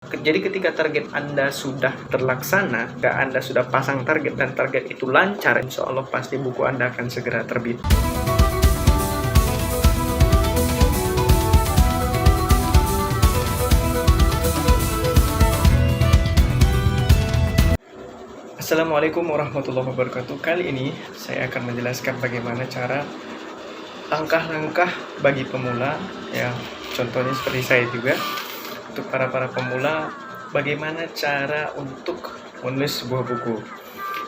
Jadi ketika target Anda sudah terlaksana, Anda sudah pasang target dan target itu lancar, insya Allah pasti buku Anda akan segera terbit. Assalamualaikum warahmatullahi wabarakatuh. Kali ini saya akan menjelaskan bagaimana cara langkah-langkah bagi pemula, ya contohnya seperti saya juga. Untuk para pemula, bagaimana cara untuk menulis sebuah buku.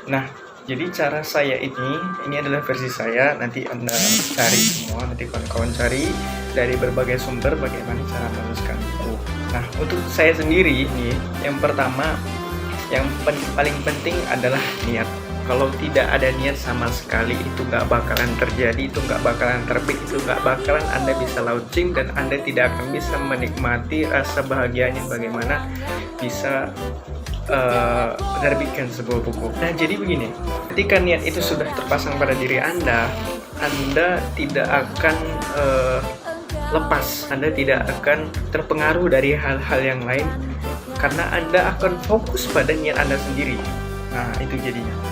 Nah, jadi cara saya ini adalah versi saya. Nanti Anda cari semua, nanti kawan-kawan cari dari berbagai sumber bagaimana cara menuliskan buku. Nah, untuk saya sendiri nih, yang pertama, yang paling penting adalah niat. Kalau tidak ada niat sama sekali, itu nggak bakalan terjadi, itu nggak bakalan terbit, itu nggak bakalan Anda bisa launching, dan Anda tidak akan bisa menikmati rasa bahagianya bagaimana bisa menerbitkan sebuah buku. Nah, jadi begini, ketika niat itu sudah terpasang pada diri Anda tidak akan lepas, Anda tidak akan terpengaruh dari hal-hal yang lain, karena Anda akan fokus pada niat Anda sendiri. Nah, itu jadinya.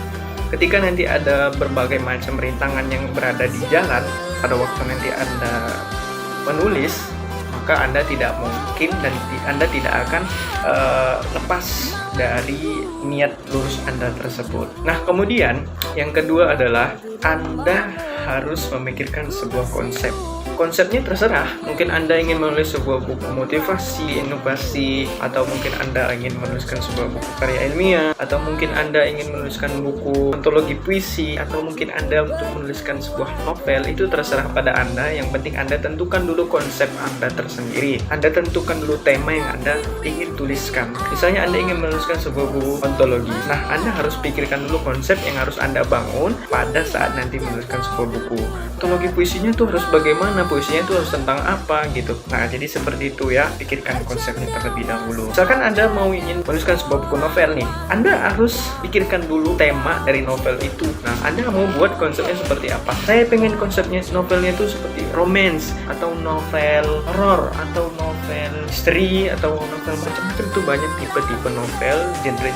Ketika nanti ada berbagai macam rintangan yang berada di jalan, pada waktu nanti Anda menulis, maka Anda tidak mungkin dan Anda tidak akan lepas dari niat lurus Anda tersebut. Nah, kemudian yang kedua adalah Anda harus memikirkan sebuah konsep. Konsepnya terserah, mungkin Anda ingin menulis sebuah buku motivasi, inovasi, atau mungkin Anda ingin menuliskan sebuah buku karya ilmiah, atau mungkin Anda ingin menuliskan buku antologi puisi, atau mungkin Anda untuk menuliskan sebuah novel. Itu terserah pada Anda. Yang penting Anda tentukan dulu konsep Anda tersendiri. Anda tentukan dulu tema yang Anda ingin tuliskan. Misalnya Anda ingin menuliskan sebuah buku antologi. Nah, Anda harus pikirkan dulu konsep yang harus Anda bangun pada saat nanti menuliskan sebuah buku. Antologi puisinya tuh harus bagaimana? Puisinya itu harus tentang apa gitu. Nah, jadi seperti itu ya, pikirkan konsepnya terlebih dahulu. Misalkan Anda mau ingin menuliskan sebuah buku novel nih, Anda harus pikirkan dulu tema dari novel itu. Nah, Anda mau buat konsepnya seperti apa? Saya pengen konsepnya novelnya itu seperti romance, atau novel horror, atau novel misteri, atau novel macam-macam. Itu banyak tipe-tipe novel, genre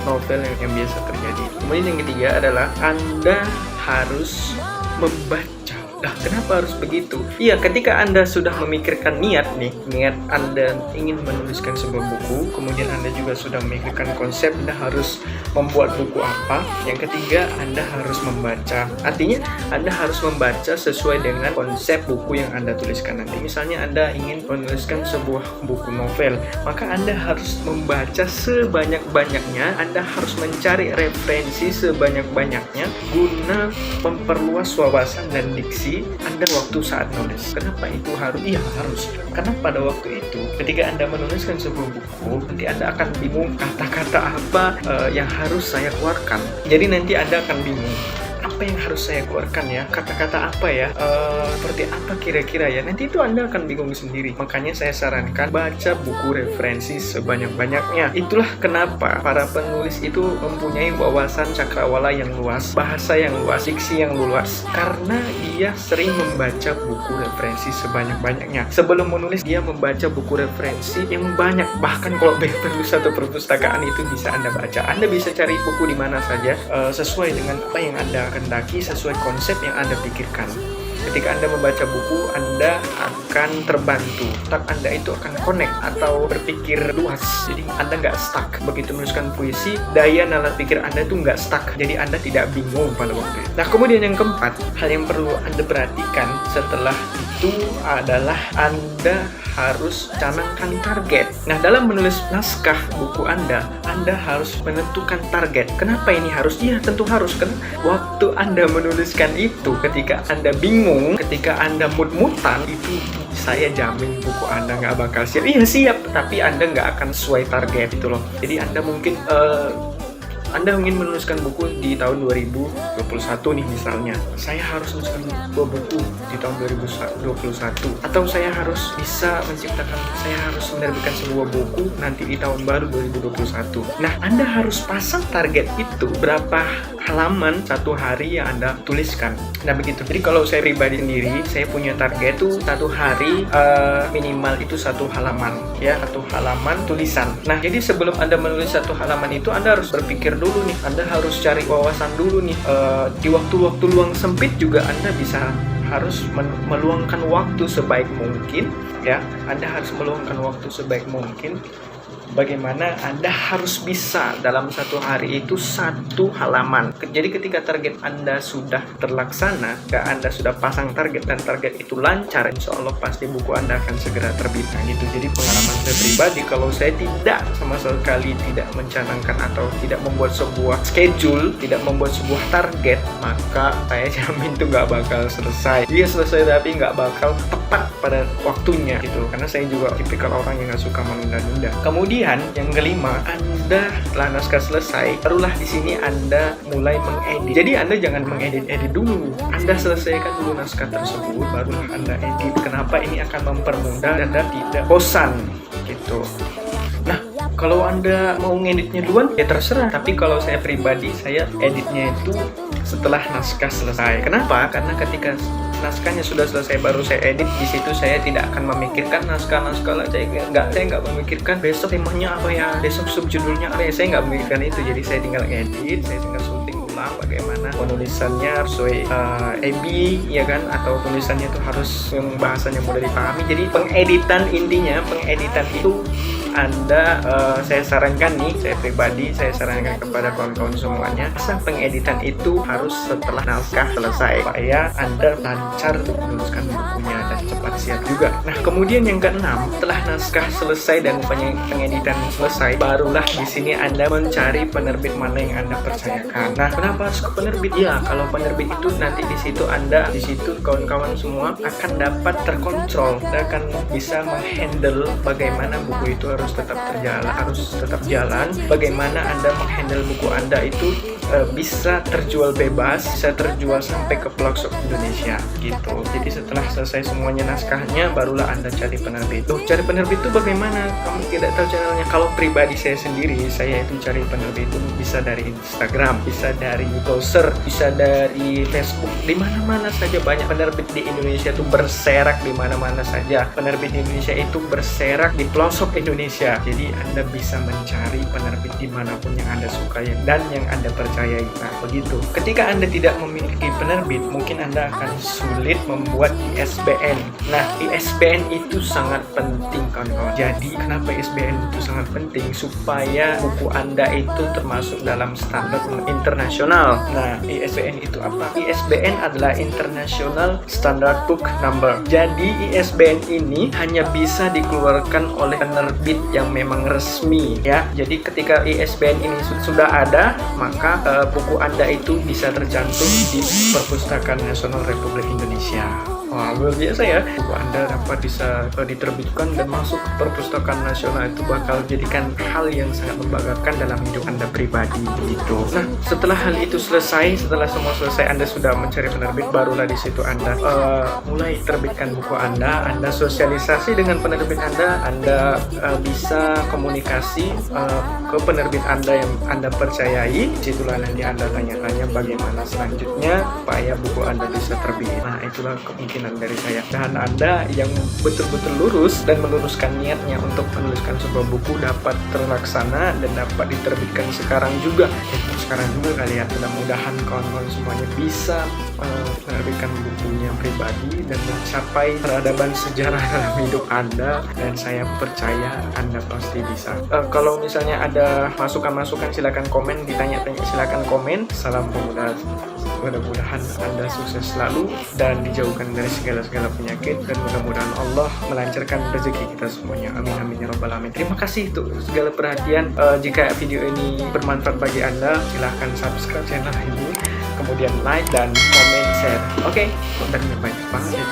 novel yang biasa terjadi. Kemudian yang ketiga adalah Anda harus membaca. Nah, kenapa harus begitu? Iya, ketika Anda sudah memikirkan niat Anda ingin menuliskan sebuah buku, kemudian Anda juga sudah memikirkan konsep, Anda harus membuat buku apa. Yang ketiga, Anda harus membaca. Artinya, Anda harus membaca sesuai dengan konsep buku yang Anda tuliskan nanti. Misalnya, Anda ingin menuliskan sebuah buku novel, maka Anda harus membaca sebanyak-banyaknya, Anda harus mencari referensi sebanyak-banyaknya guna memperluas wawasan dan diksi Anda waktu saat nulis. Kenapa itu harus? Iya, harus. Karena pada waktu itu, ketika Anda menuliskan sebuah buku, nanti Anda akan bingung kata-kata apa yang harus saya keluarkan. Jadi nanti Anda akan bingung, apa yang harus saya keluarkan ya? Kata-kata apa ya? Seperti apa kira-kira ya? Nanti itu Anda akan bingung sendiri. Makanya saya sarankan baca buku referensi sebanyak-banyaknya. Itulah kenapa para penulis itu mempunyai wawasan cakrawala yang luas, bahasa yang luas, diksi yang luas. Karena dia sering membaca buku referensi sebanyak-banyaknya. Sebelum menulis, dia membaca buku referensi yang banyak. Bahkan kalau perlu satu perpustakaan itu bisa Anda baca. Anda bisa cari buku di mana saja sesuai dengan apa yang Anda kendaki, sesuai konsep yang Anda pikirkan. Ketika Anda membaca buku, Anda akan terbantu. Otak Anda itu akan connect atau berpikir luas. Jadi Anda nggak stuck. Begitu menuliskan puisi, daya nalar pikir Anda itu nggak stuck. Jadi Anda tidak bingung pada waktu itu. Nah, kemudian yang keempat, hal yang perlu Anda perhatikan setelah itu adalah Anda harus canangkan target. Nah, dalam menulis naskah buku Anda harus menentukan target. Kenapa ini harus? Iya, tentu harus. Karena waktu Anda menuliskan itu, ketika Anda bingung, ketika Anda mut-mutan, itu saya jamin buku Anda nggak bakal siap. Iya, siap, tapi Anda nggak akan sesuai target itu loh. Jadi Anda mungkin Anda ingin menuliskan buku di tahun 2021 nih misalnya, saya harus menuliskan sebuah buku di tahun 2021, atau saya harus bisa menciptakan, saya harus menerbitkan sebuah buku nanti di tahun baru 2021. Nah, Anda harus pasang target itu berapa halaman satu hari yang Anda tuliskan. Nah begitu. Jadi kalau saya pribadi sendiri, saya punya target tuh satu hari minimal itu 1 halaman, ya, 1 halaman tulisan. Nah jadi sebelum Anda menulis 1 halaman itu, Anda harus berpikir dulu nih, Anda harus cari wawasan dulu nih. Di waktu-waktu luang sempit juga Anda harus meluangkan waktu sebaik mungkin, ya. Anda harus meluangkan waktu sebaik mungkin. Bagaimana Anda harus bisa dalam satu hari itu 1 halaman. Jadi ketika target Anda sudah terlaksana, Anda sudah pasang target dan target itu lancar, insya Allah pasti buku Anda akan segera terbit. Nah gitu. Jadi pengalaman saya pribadi, kalau saya tidak sama sekali tidak mencanangkan atau tidak membuat sebuah schedule, tidak membuat sebuah target, maka saya jamin itu nggak bakal selesai. Dia selesai tapi nggak bakal tepat pada waktunya gitu. Karena saya juga tipikal orang yang nggak suka menunda-nunda. Kemudian yang kelima, Anda setelah naskah selesai, barulah di sini Anda mulai mengedit. Jadi Anda jangan mengedit-edit dulu. Anda selesaikan dulu naskah tersebut, barulah Anda edit. Kenapa? Ini akan mempermudah dan Anda tidak bosan gitu. Nah, kalau Anda mau ngeditnya duluan, ya terserah. Tapi kalau saya pribadi, saya editnya itu setelah naskah selesai. Kenapa? Karena ketika naskahnya sudah selesai baru saya edit, di situ saya tidak akan memikirkan naskah-naskah lah. Saya nggak memikirkan besok temanya apa ya, besok subjudulnya apa ya, saya nggak memikirkan itu. Jadi saya tinggal edit, saya tinggal syuting ulang bagaimana penulisannya sesuai AB, ya kan, atau tulisannya itu harus yang bahasanya mudah dipahami. Jadi pengeditan, intinya pengeditan itu saya sarankan nih, saya pribadi saya sarankan kepada kawan-kawan semuanya, masa pengeditan itu harus setelah naskah selesai supaya Anda lancar untuk menuliskan bukunya dan cepat siap juga. Nah kemudian yang keenam, setelah naskah selesai dan pengeditan selesai, barulah di sini Anda mencari penerbit mana yang Anda percayakan. Nah kenapa harus ke penerbit? Ya kalau penerbit itu nanti di situ kawan-kawan semua akan dapat terkontrol, Anda akan bisa menghandle bagaimana buku itu harus tetap jalan, bagaimana Anda menghandle buku Anda itu bisa terjual bebas, bisa terjual sampai ke pelosok Indonesia gitu. Jadi setelah selesai semuanya naskahnya, barulah Anda cari penerbit. Cari penerbit itu bagaimana? Kamu tidak tahu channelnya? Kalau pribadi saya sendiri, saya itu cari penerbit itu bisa dari Instagram, bisa dari browser, bisa dari Facebook, di mana-mana saja. Banyak penerbit di Indonesia itu berserak di mana-mana saja. Penerbit di Indonesia itu berserak di pelosok Indonesia. Jadi Anda bisa mencari penerbit dimanapun yang Anda sukai dan yang Anda percayai. Nah begitu. Ketika Anda tidak memiliki penerbit, mungkin Anda akan sulit membuat ISBN. Nah ISBN itu sangat penting kawan-kawan. Jadi kenapa ISBN itu sangat penting? Supaya buku Anda itu termasuk dalam standar internasional. Nah ISBN itu apa? ISBN adalah International Standard Book Number. Jadi ISBN ini hanya bisa dikeluarkan oleh penerbit yang memang resmi, ya. Jadi ketika ISBN ini sudah ada, maka buku Anda itu bisa tercantum di Perpustakaan Nasional Republik Indonesia. Wah, luar biasa ya. Buku Anda dapat bisa diterbitkan dan masuk ke Perpustakaan Nasional, itu bakal jadikan hal yang sangat membanggakan dalam hidup Anda pribadi gitu. Nah, setelah hal itu selesai, setelah semua selesai, Anda sudah mencari penerbit, barulah di situ Anda mulai terbitkan buku Anda sosialisasi dengan penerbit Anda bisa komunikasi ke penerbit Anda yang Anda percayai. Situlah nanti Anda tanya-tanya bagaimana selanjutnya supaya buku Anda bisa terbit. Nah, itulah kemungkinan dari saya. Dan Anda yang betul-betul lurus dan meluruskan niatnya untuk menuliskan sebuah buku dapat terlaksana dan dapat diterbitkan sekarang juga. Sekarang juga kali ya. Mudah-mudahan kawan-kawan semuanya bisa menerbitkan bukunya pribadi dan mencapai peradaban sejarah dalam hidup Anda, dan saya percaya Anda pasti bisa. Kalau misalnya ada masukan-masukan silakan komen, ditanya-tanya silakan komen. Salam pemuda. Mudah-mudahan Anda sukses selalu dan dijauhkan dari segala penyakit, dan mudah-mudahan Allah melancarkan rezeki kita semuanya. Amin amin ya rabbal alamin. Terima kasih untuk segala perhatian. Jika video ini bermanfaat bagi Anda, silahkan subscribe channel ini, kemudian like dan comment, share. Oke, kontennya banyak banget ya.